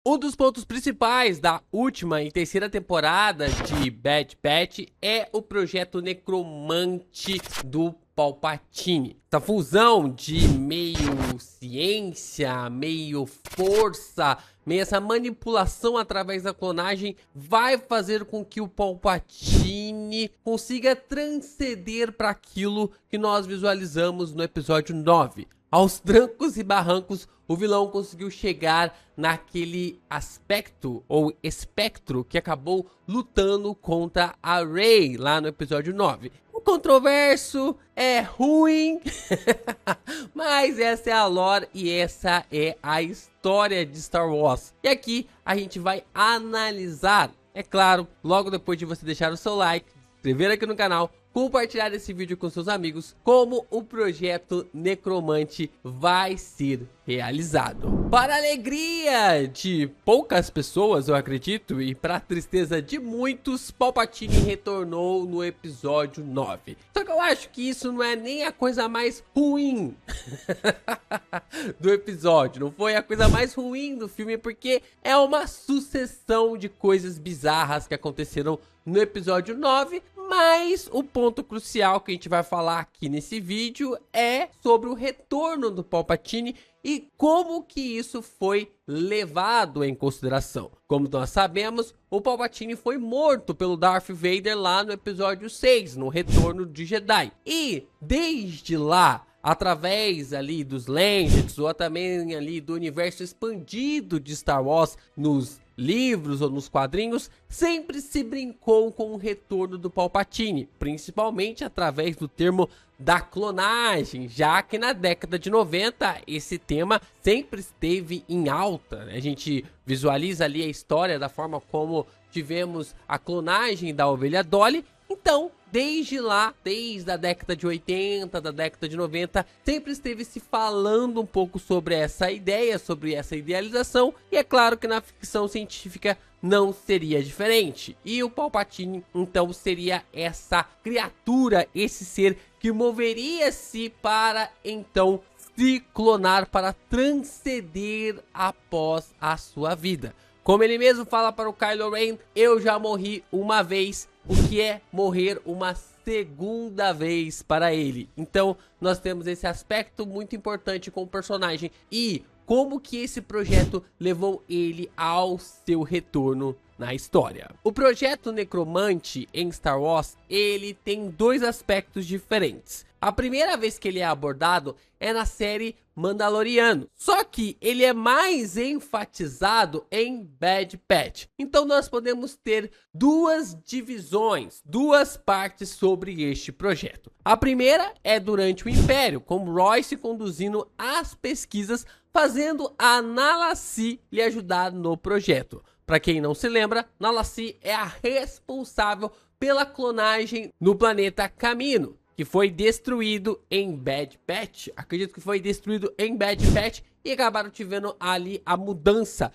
Um dos pontos principais da última e terceira temporada de Bad Batch é o projeto Necromante do Palpatine. Essa fusão de meio ciência, meio força, meio essa manipulação através da clonagem vai fazer com que o Palpatine consiga transcender para aquilo que nós visualizamos no episódio 9. Aos trancos e barrancos, o vilão conseguiu chegar naquele aspecto ou espectro que acabou lutando contra a Rey lá no episódio 9. O controverso, é ruim, mas essa é a lore e essa é a história de Star Wars. E aqui a gente vai analisar, é claro, logo depois de você deixar o seu like, se inscrever aqui no canal, compartilhar esse vídeo com seus amigos, como o projeto Necromante vai ser realizado. Para a alegria de poucas pessoas, eu acredito, e para a tristeza de muitos, Palpatine retornou no episódio 9. Só que eu acho que isso não é nem a coisa mais ruim do episódio, não foi a coisa mais ruim do filme, porque é uma sucessão de coisas bizarras que aconteceram no episódio 9, mas o ponto crucial que a gente vai falar aqui nesse vídeo é sobre o retorno do Palpatine e como que isso foi levado em consideração. Como nós sabemos, o Palpatine foi morto pelo Darth Vader lá no episódio 6, no Retorno de Jedi. E desde lá, através ali dos Legends ou também ali do universo expandido de Star Wars nos livros ou nos quadrinhos, sempre se brincou com o retorno do Palpatine, principalmente através do termo da clonagem, já que na década de 90 esse tema sempre esteve em alta. A gente visualiza ali a história da forma como tivemos a clonagem da ovelha Dolly. Então, desde lá, desde a década de 80, da década de 90, sempre esteve se falando um pouco sobre essa ideia, sobre essa idealização, e é claro que na ficção científica não seria diferente. E o Palpatine, então, seria essa criatura, esse ser que moveria-se para, então, se clonar, para transcender após a sua vida. Como ele mesmo fala para o Kylo Ren, eu já morri uma vez, o que é morrer uma segunda vez para ele. Então, nós temos esse aspecto muito importante com o personagem e como que esse projeto levou ele ao seu retorno na história. O projeto Necromante em Star Wars, ele tem dois aspectos diferentes. A primeira vez que ele é abordado é na série Mandaloriano, só que ele é mais enfatizado em Bad Batch. Então nós podemos ter duas divisões, duas partes sobre este projeto. A primeira é durante o Império, com Royce conduzindo as pesquisas, fazendo a Nala Se lhe ajudar no projeto. Para quem não se lembra, Nala Se é a responsável pela clonagem no planeta Kamino, que foi destruído em Bad Batch. Acredito que foi destruído em Bad Batch e acabaram tivendo ali a mudança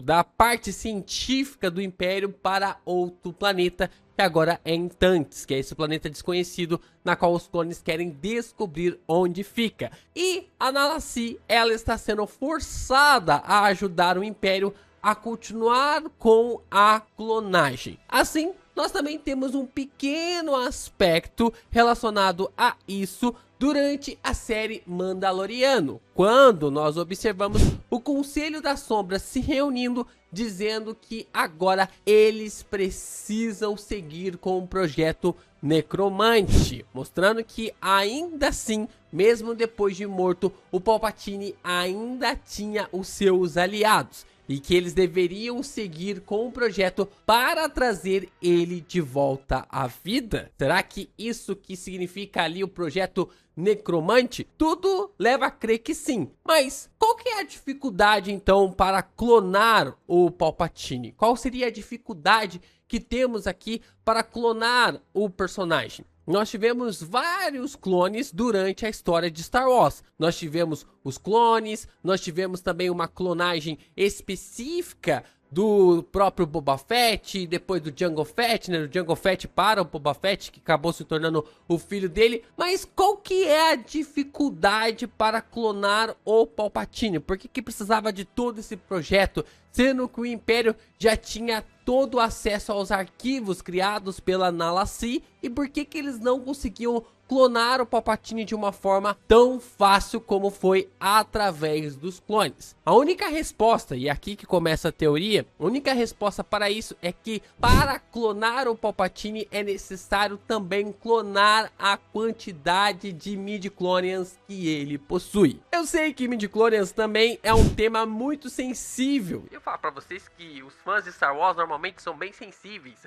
da parte científica do Império para outro planeta, que agora é em Tantis, que é esse planeta desconhecido na qual os clones querem descobrir onde fica. E a Nala Se, ela está sendo forçada a ajudar o Império a continuar com a clonagem. Assim, nós também temos um pequeno aspecto relacionado a isso durante a série Mandaloriano, quando nós observamos o Conselho das Sombras se reunindo, dizendo que agora eles precisam seguir com o projeto Necromante, mostrando que ainda assim, mesmo depois de morto, o Palpatine ainda tinha os seus aliados e que eles deveriam seguir com o projeto para trazer ele de volta à vida. Será que isso que significa ali o projeto Necromante? Tudo leva a crer que sim. Mas qual que é a dificuldade então para clonar o Palpatine? Qual seria a dificuldade que temos aqui para clonar o personagem? Nós tivemos vários clones durante a história de Star Wars. Nós tivemos os clones, nós tivemos também uma clonagem específica do próprio Boba Fett, depois do Jango Fett, né, do Jango Fett para o Boba Fett, que acabou se tornando o filho dele. Mas qual que é a dificuldade para clonar o Palpatine? Por que precisava de todo esse projeto, sendo que o Império já tinha todo o acesso aos arquivos criados pela Nala Se, e por que eles não conseguiam clonar o Palpatine de uma forma tão fácil como foi através dos clones? A única resposta, e aqui que começa a teoria, a única resposta para isso é que para clonar o Palpatine é necessário também clonar a quantidade de midi-chlorians que ele possui. Eu sei que midi-chlorians também é um tema muito sensível. Eu falo para vocês que os fãs de Star Wars normalmente são bem sensíveis.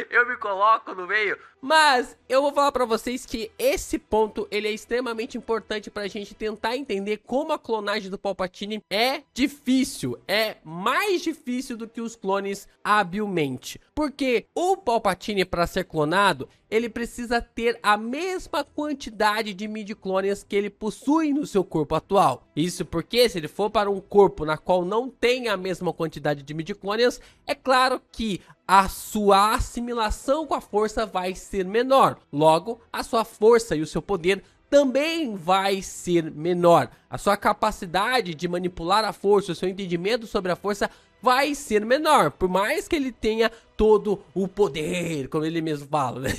Eu me coloco no meio, mas eu vou falar para vocês que esse ponto ele é extremamente importante para a gente tentar entender como a clonagem do Palpatine é difícil, é mais difícil do que os clones habilmente, porque o Palpatine, para ser clonado, ele precisa ter a mesma quantidade de midi-chlorians que ele possui no seu corpo atual. Isso porque se ele for para um corpo na qual não tem a mesma quantidade de midi-chlorians, é claro que a sua assimilação com a força vai ser menor. Logo, a sua força e o seu poder também vai ser menor. A sua capacidade de manipular a força, o seu entendimento sobre a força vai ser menor, por mais que ele tenha todo o poder, como ele mesmo fala, né?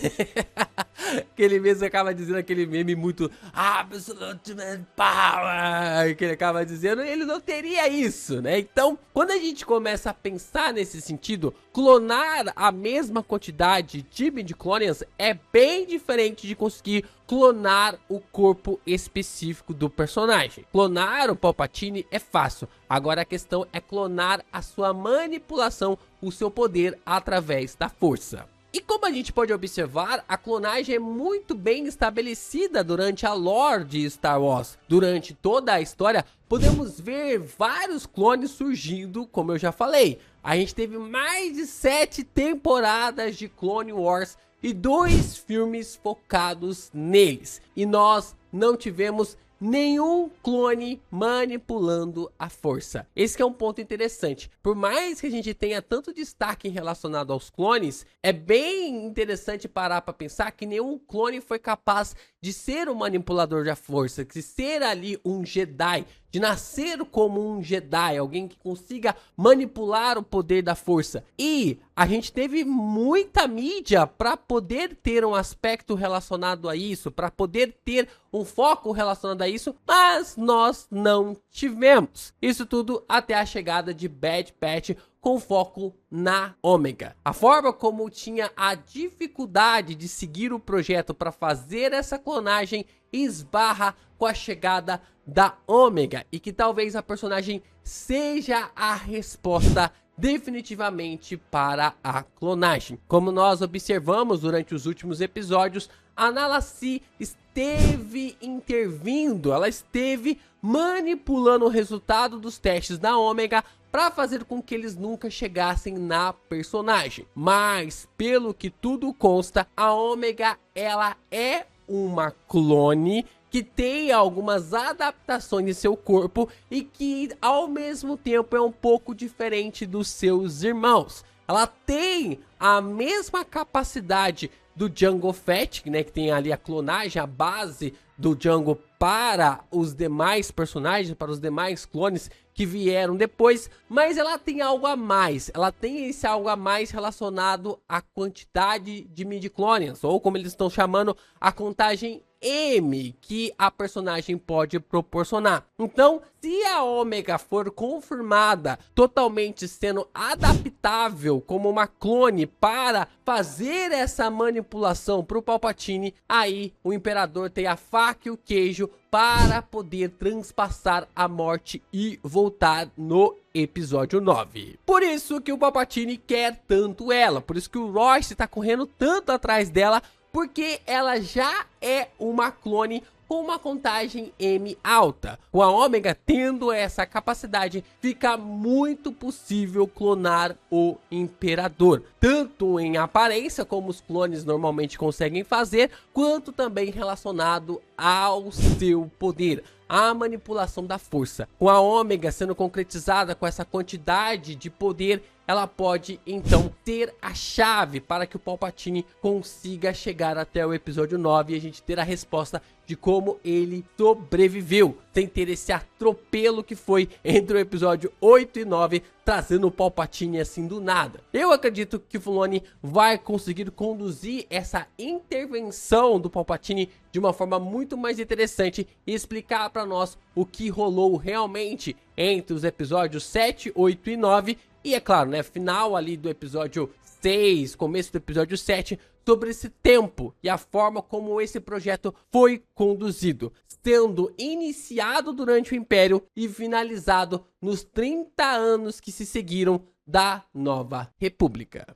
Que ele mesmo acaba dizendo aquele meme muito absolute power, que ele acaba dizendo, ele não teria isso, né? Então, quando a gente começa a pensar nesse sentido, clonar a mesma quantidade de midi-chlorians é bem diferente de conseguir clonar o corpo específico do personagem. Clonar o Palpatine é fácil, agora a questão é clonar a sua manipulação, o seu poder através da força. E como a gente pode observar, a clonagem é muito bem estabelecida durante a lore de Star Wars. Durante toda a história, podemos ver vários clones surgindo, como eu já falei. A gente teve mais de 7 temporadas de Clone Wars e 2 filmes focados neles. E nós não tivemos nenhum clone manipulando a força. Esse que é um ponto interessante. Por mais que a gente tenha tanto destaque relacionado aos clones, é bem interessante parar para pensar que nenhum clone foi capaz de ser um manipulador da força, de ser ali um Jedi, de nascer como um Jedi, alguém que consiga manipular o poder da força. E a gente teve muita mídia para poder ter um aspecto relacionado a isso, para poder ter um foco relacionado a isso, mas nós não tivemos. Isso tudo até a chegada de Bad Batch, com foco na Ômega. A forma como tinha a dificuldade de seguir o projeto para fazer essa clonagem esbarra com a chegada da Ômega, e que talvez a personagem seja a resposta definitivamente para a clonagem. Como nós observamos durante os últimos episódios, a Nala Se esteve intervindo, ela esteve manipulando o resultado dos testes da Ômega para fazer com que eles nunca chegassem na personagem. Mas, pelo que tudo consta, a Ômega, ela é uma clone que tem algumas adaptações em seu corpo e que ao mesmo tempo é um pouco diferente dos seus irmãos. Ela tem a mesma capacidade do Jango Fett, né, que tem ali a clonagem, a base do Jango para os demais personagens, para os demais clones que vieram depois, mas ela tem algo a mais. Ela tem esse algo a mais relacionado à quantidade de midi-chlorians, ou como eles estão chamando, a contagem M que a personagem pode proporcionar. Então, se a Ômega for confirmada totalmente sendo adaptável como uma clone para fazer essa manipulação para o Palpatine, aí o Imperador tem a faca e o queijo para poder transpassar a morte e voltar no episódio 9. Por isso que o Palpatine quer tanto ela, por isso que o Royce está correndo tanto atrás dela, porque ela já é uma clone com uma contagem M alta. Com a Ômega tendo essa capacidade, fica muito possível clonar o Imperador, tanto em aparência, como os clones normalmente conseguem fazer, quanto também relacionado ao seu poder. a manipulação da força. Com a Ômega sendo concretizada com essa quantidade de poder, ela pode então ter a chave para que o Palpatine consiga chegar até o episódio 9 e a gente ter a resposta de como ele sobreviveu, sem ter esse atropelo que foi entre o episódio 8 e 9, trazendo o Palpatine assim do nada. Eu acredito que o Filoni vai conseguir conduzir essa intervenção do Palpatine de uma forma muito mais interessante e explicar para nós o que rolou realmente entre os episódios 7, 8 e 9. E é claro, né, final ali do episódio 6, começo do episódio 7, sobre esse tempo e a forma como esse projeto foi conduzido, sendo iniciado durante o Império e finalizado nos 30 anos que se seguiram da Nova República.